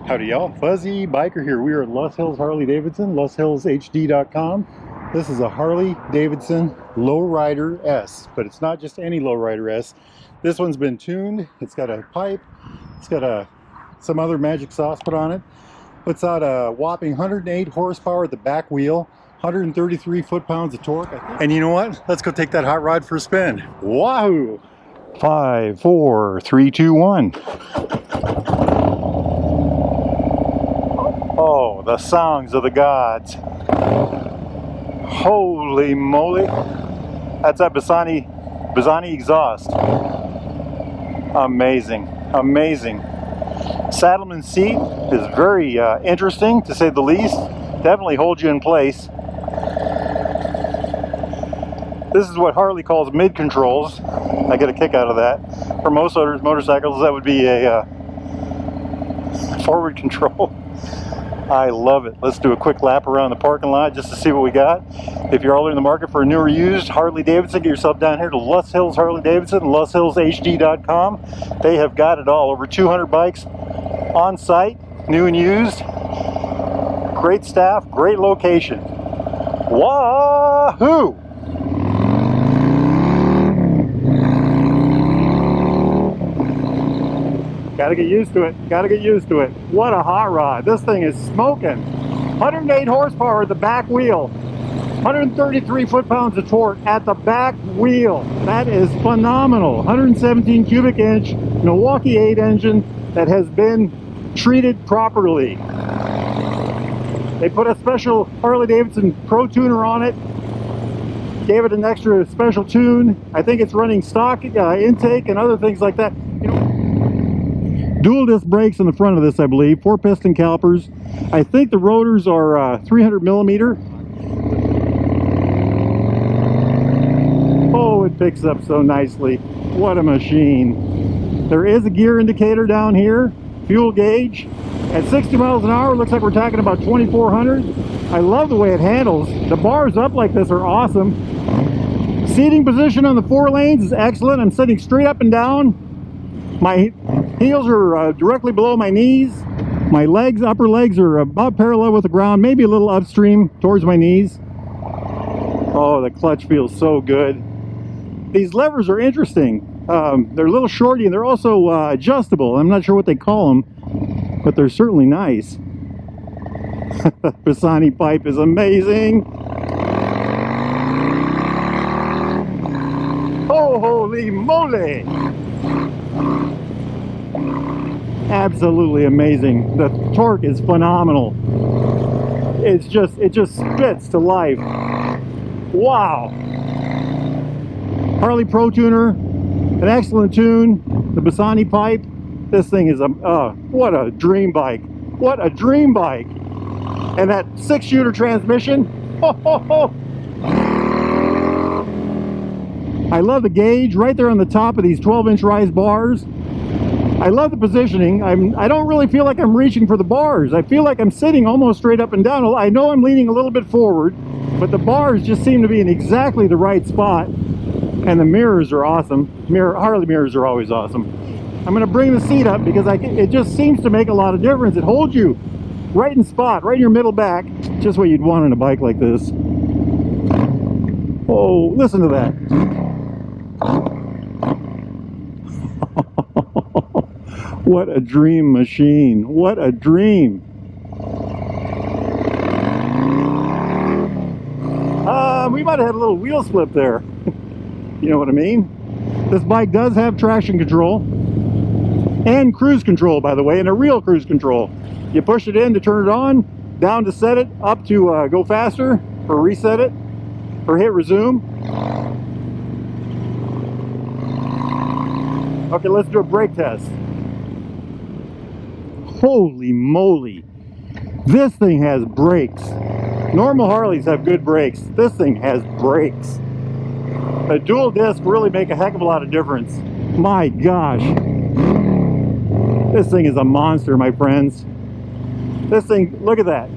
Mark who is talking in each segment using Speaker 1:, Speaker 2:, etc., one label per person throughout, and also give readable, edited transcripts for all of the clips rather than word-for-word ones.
Speaker 1: Howdy y'all, Fuzzy Biker here. We are at Loess Hills Harley Davidson, loesshillshd.com. This is a Harley Davidson Lowrider S, but it's not just any Lowrider S. This one's been tuned. It's got a pipe, it's got some other magic sauce put on it. Puts out a whopping 108 horsepower at the back wheel, 133 foot-pounds of torque. And you know what? Let's go take that hot rod for a spin. Wahoo! 5, 4, 3, 2, 1. Oh, the songs of the gods. Holy moly. That's that Bassani exhaust. Amazing, amazing. Saddleman seat is very interesting, to say the least. Definitely holds you in place. This is what Harley calls mid-controls. I get a kick out of that. For most motorcycles, that would be a forward control. I love it. Let's do a quick lap around the parking lot just to see what we got. If you're all in the market for a new or used Harley Davidson, get yourself down here to Loess Hills Harley Davidson, loesshillshd.com. They have got it all. Over 200 bikes on site, new and used. Great staff, great location. Wahoo! Gotta get used to it. Gotta get used to it. What a hot rod. This thing is smoking. 108 horsepower at the back wheel. 133 foot-pounds of torque at the back wheel. That is phenomenal. 117 cubic inch Milwaukee 8 engine that has been treated properly. They put a special Harley Davidson Pro Tuner on it. Gave it an extra special tune. I think it's running stock intake and other things like that. You know, dual disc brakes in the front of this, I believe. 4-piston calipers. I think the rotors are 300 millimeter. Oh, it picks up so nicely. What a machine. There is a gear indicator down here. Fuel gauge. At 60 miles an hour, looks like we're talking about 2,400. I love the way it handles. The bars up like this are awesome. Seating position on the 4 lanes is excellent. I'm sitting straight up and down. My heels are directly below my knees. My legs, upper legs, are about parallel with the ground, maybe a little upstream towards my knees. Oh, the clutch feels so good. These levers are interesting. They're a little shorty and they're also adjustable. I'm not sure what they call them, but they're certainly nice. Bassani pipe is amazing. Oh, holy moly! Absolutely amazing. The torque is phenomenal. It just spits to life. Wow. Harley Pro Tuner, an excellent tune. The Bassani pipe. This thing is what a dream bike. What a dream bike. And that 6-shooter transmission. Ho, ho, ho. I love the gauge right there on the top of these 12-inch rise bars. I love the positioning. I don't really feel like I'm reaching for the bars. I feel like I'm sitting almost straight up and down. I know I'm leaning a little bit forward, but the bars just seem to be in exactly the right spot. And the mirrors are awesome. Harley mirrors are always awesome. I'm going to bring the seat up because it just seems to make a lot of difference. It holds you right in spot, right in your middle back, just what you'd want on a bike like this. Oh, listen to that. What a dream machine. What a dream. We might have had a little wheel slip there. You know what I mean? This bike does have traction control and cruise control, by the way, and a real cruise control. You push it in to turn it on, down to set it, up to go faster, or reset it, or hit resume. Okay, let's do a brake test. Holy moly. This thing has brakes. Normal Harleys have good brakes. This thing has brakes. A dual disc really make a heck of a lot of difference. My gosh. This thing is a monster, my friends. This thing, look at that.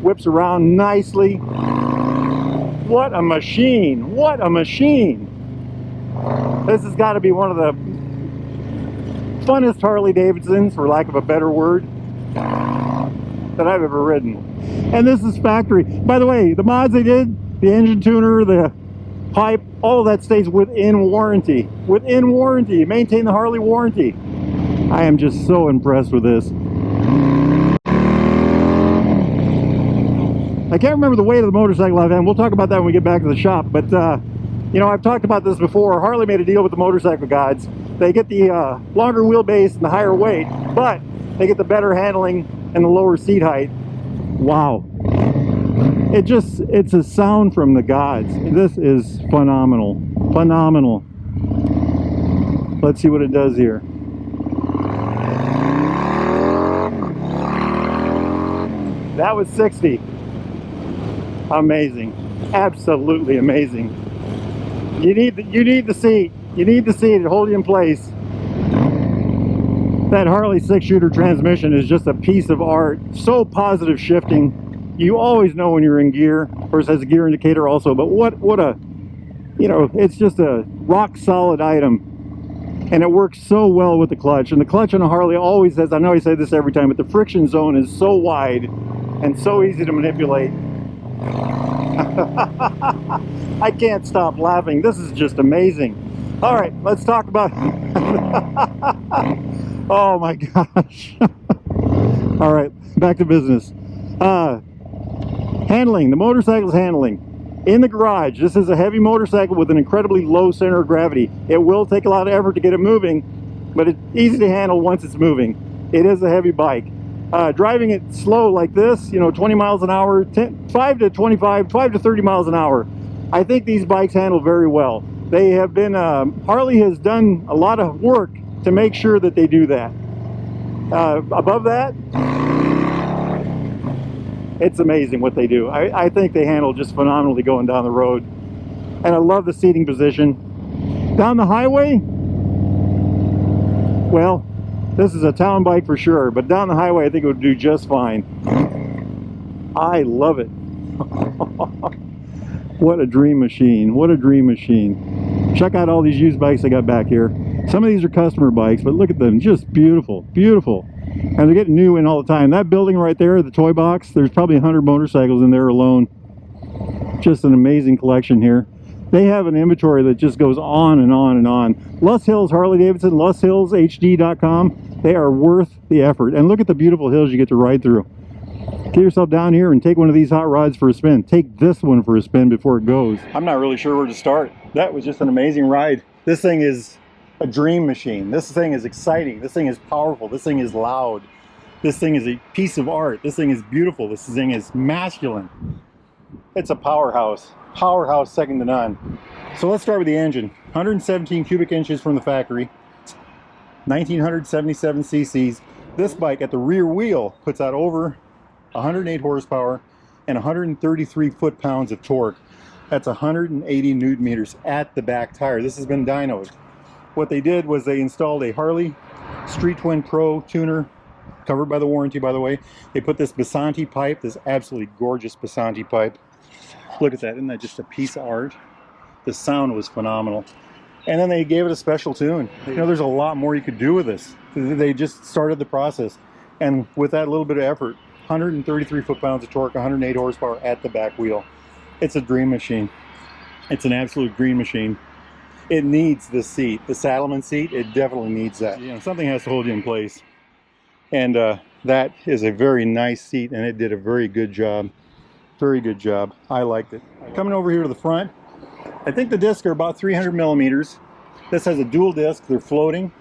Speaker 1: Whips around nicely. What a machine. What a machine. This has got to be one of the funnest Harley Davidsons, for lack of a better word, that I've ever ridden. And this is factory. By the way, the mods they did, the engine tuner, the pipe, all that stays within warranty. Within warranty. Maintain the Harley warranty. I am just so impressed with this. I can't remember the weight of the motorcycle offhand. We'll talk about that when we get back to the shop. But, you know, I've talked about this before. Harley made a deal with the motorcycle gods. They get the longer wheelbase and the higher weight, but they get the better handling and the lower seat height. Wow. It's a sound from the gods. This is phenomenal. Phenomenal. Let's see what it does here. That was 60. Amazing. Absolutely amazing. You need the seat. You need the seat to hold you in place. That Harley 6-shooter transmission is just a piece of art. So positive shifting. You always know when you're in gear. Of course, it has a gear indicator also, but what a, you know, it's just a rock solid item. And it works so well with the clutch. And the clutch on a Harley always has, I know I say this every time, but the friction zone is so wide and so easy to manipulate. I can't stop laughing. This is just amazing. All right, let's talk about oh my gosh. All right, back to business. Handling, the motorcycle's handling. In the garage, this is a heavy motorcycle with an incredibly low center of gravity. It will take a lot of effort to get it moving, but it's easy to handle once it's moving. It is a heavy bike. Driving it slow like this, you know, 20 miles an hour, 5 to 30 miles an hour. I think these bikes handle very well. They have been, Harley has done a lot of work to make sure that they do that. Above that, it's amazing what they do. I think they handle just phenomenally going down the road. And I love the seating position. Down the highway, well, this is a town bike for sure, but down the highway I think it would do just fine. I love it. What a dream machine. What a dream machine. Check out all these used bikes I got back here. Some of these are customer bikes, but look at them. Just beautiful. Beautiful. And they're getting new in all the time. That building right there, the toy box, there's probably 100 motorcycles in there alone. Just an amazing collection here. They have an inventory that just goes on and on and on. Loess Hills Harley Davidson, LoessHillsHD.com. They are worth the effort. And look at the beautiful hills you get to ride through. Get yourself down here and take one of these hot rods for a spin. Take this one for a spin before it goes. I'm not really sure where to start. That was just an amazing ride. This thing is a dream machine. This thing is exciting. This thing is powerful. This thing is loud. This thing is a piece of art. This thing is beautiful. This thing is masculine. It's a powerhouse. Powerhouse second to none. So let's start with the engine. 117 cubic inches from the factory. 1977 cc's. This bike at the rear wheel puts out over 108 horsepower and 133 foot-pounds of torque. That's 180 newton meters at the back tire. This has been dynoed. What they did was they installed a Harley Street Twin Pro tuner, covered by the warranty, by the way. They put this Basanti pipe, this absolutely gorgeous Basanti pipe. Look at that, isn't that just a piece of art? The sound was phenomenal. And then they gave it a special tune. You know, there's a lot more you could do with this. They just started the process. And with that little bit of effort, 133 foot-pounds of torque, 108 horsepower at the back wheel. It's a dream machine. It's an absolute dream machine. It needs this seat, the Saddleman seat. It definitely needs that. You know, something has to hold you in place. And that is a very nice seat, and it did a very good job. Very good job. I liked it. Coming over here to the front, I think the discs are about 300 millimeters. This has a dual disc. They're floating.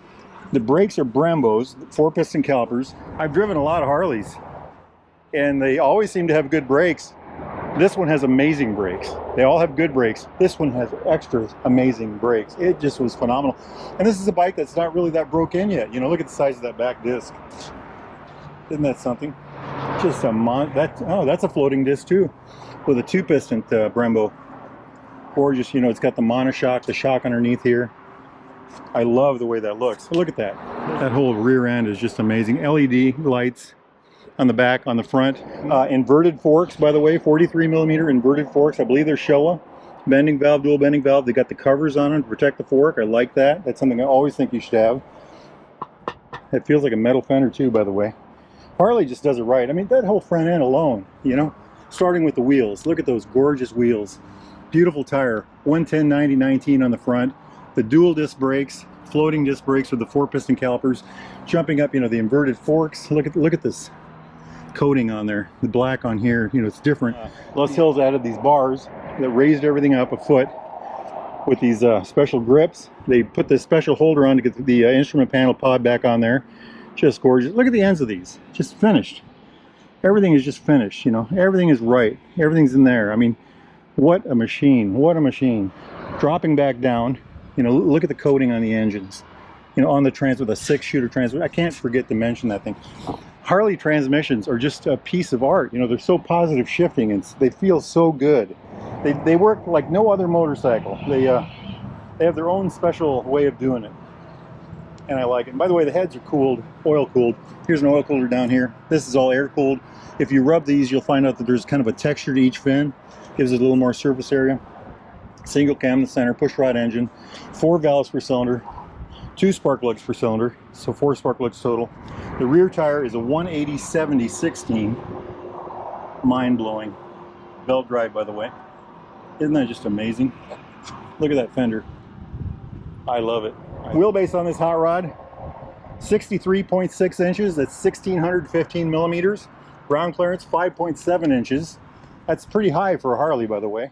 Speaker 1: The brakes are Brembos, 4-piston calipers. I've driven a lot of Harleys, and they always seem to have good brakes. This one has amazing brakes. They all have good brakes. This one has extra amazing brakes. It just was phenomenal. And this is a bike that's not really that broke in yet. You know, look at the size of that back disc. Isn't that something? Just a that's a floating disc too, with a 2-piston Brembo. Gorgeous. You know, it's got the monoshock, the shock underneath here. I love the way that looks. Look at that. That whole rear end is just amazing. LED lights on the back, on the front. Inverted forks, by the way, 43 millimeter inverted forks. I believe they're Showa. Bending valve, dual bending valve. They got the covers on them to protect the fork. I like that. That's something I always think you should have. It feels like a metal fender too, by the way. Harley just does it right. I mean, that whole front end alone, you know, starting with the wheels. Look at those gorgeous wheels. Beautiful tire, 110/90/19 on the front. The dual disc brakes, floating disc brakes with the 4-piston calipers. Jumping up, you know, the inverted forks. Look at this coating on there. The black on here, you know, it's different. Loess Hills added these bars that raised everything up a foot with these special grips. They put this special holder on to get the instrument panel pod back on there. Just gorgeous. Look at the ends of these. Just finished. Everything is just finished, you know. Everything is right. Everything's in there. I mean, what a machine. What a machine. Dropping back down, you know, look at the coating on the engines. You know, on the with a 6-shooter transmission. I can't forget to mention that thing. Harley transmissions are just a piece of art. You know, they're so positive shifting and they feel so good. They work like no other motorcycle. They have their own special way of doing it. And I like it. And by the way, the heads are cooled, oil cooled. Here's an oil cooler down here. This is all air cooled. If you rub these, you'll find out that there's kind of a texture to each fin. Gives it a little more surface area. Single cam in the center, push rod engine, 4 valves per cylinder, 2 spark plugs per cylinder, so 4 spark plugs total. The rear tire is a 180/70/16. Mind-blowing. Belt drive, by the way. Isn't that just amazing? Look at that fender. I love it. Wheelbase on this hot rod, 63.6 inches. That's 1,615 millimeters. Ground clearance, 5.7 inches. That's pretty high for a Harley, by the way.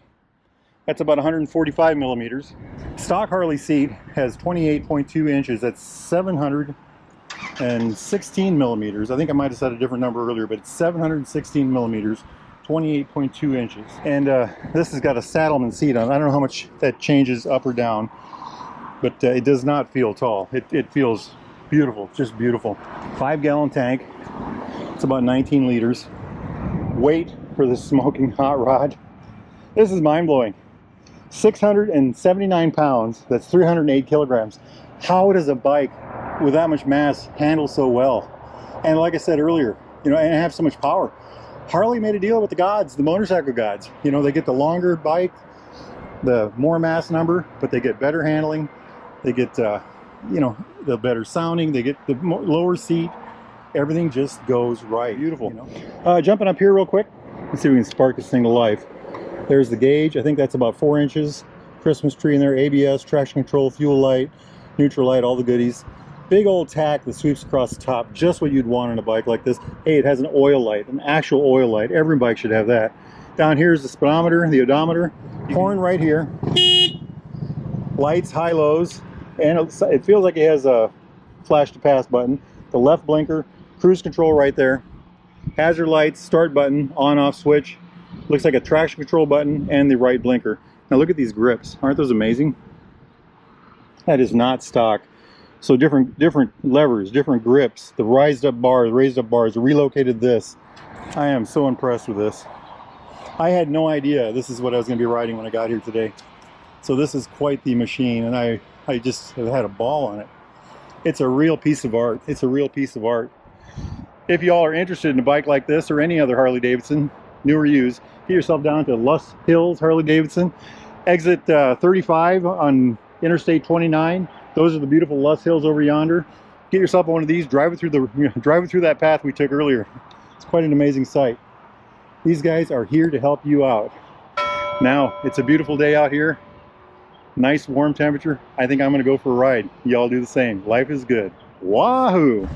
Speaker 1: That's about 145 millimeters. Stock Harley seat has 28.2 inches. That's 716 millimeters. I think I might have said a different number earlier, but it's 716 millimeters, 28.2 inches. And this has got a Saddleman seat on. I don't know how much that changes up or down, but it does not feel tall. It feels beautiful, just beautiful. 5-gallon tank. It's about 19 liters. Weight for this smoking hot rod. This is mind-blowing. 679 pounds. That's 308 kilograms. How does a bike with that much mass handle so well? And like I said earlier, you know, and have so much power. Harley made a deal with the gods, the motorcycle gods. You know, they get the longer bike, the more mass number, but they get better handling. They get, you know, the better sounding. They get the lower seat. Everything just goes right. Beautiful. You know? Jumping up here real quick. Let's see if we can spark this thing to life. There's the gauge. I think that's about 4 inches. Christmas tree in there. ABS, traction control, fuel light, neutral light, all the goodies. Big old tack that sweeps across the top. Just what you'd want on a bike like this. Hey, it has an oil light, an actual oil light. Every bike should have that. Down here is the speedometer, the odometer. Horn right here. Lights, high, lows. And it feels like it has a flash to pass button. The left blinker, cruise control right there. Hazard lights, start button, on off switch. Looks like a traction control button and the right blinker. Now look at these grips. Aren't those amazing? That is not stock. So different levers, different grips, the raised up bars, relocated this. I am so impressed with this. I had no idea this is what I was going to be riding when I got here today. So this is quite the machine, and I just have had a ball on it. It's a real piece of art. It's a real piece of art. If y'all are interested in a bike like this or any other Harley Davidson, new or used, get yourself down to Loess Hills Harley Davidson. Exit 35 on Interstate 29. Those are the beautiful Loess Hills over yonder. Get yourself one of these. Drive it through that path we took earlier. It's quite an amazing sight. These guys are here to help you out. Now it's a beautiful day out here. Nice warm temperature. I think I'm going to go for a ride. Y'all do the same. Life is good. Wahoo!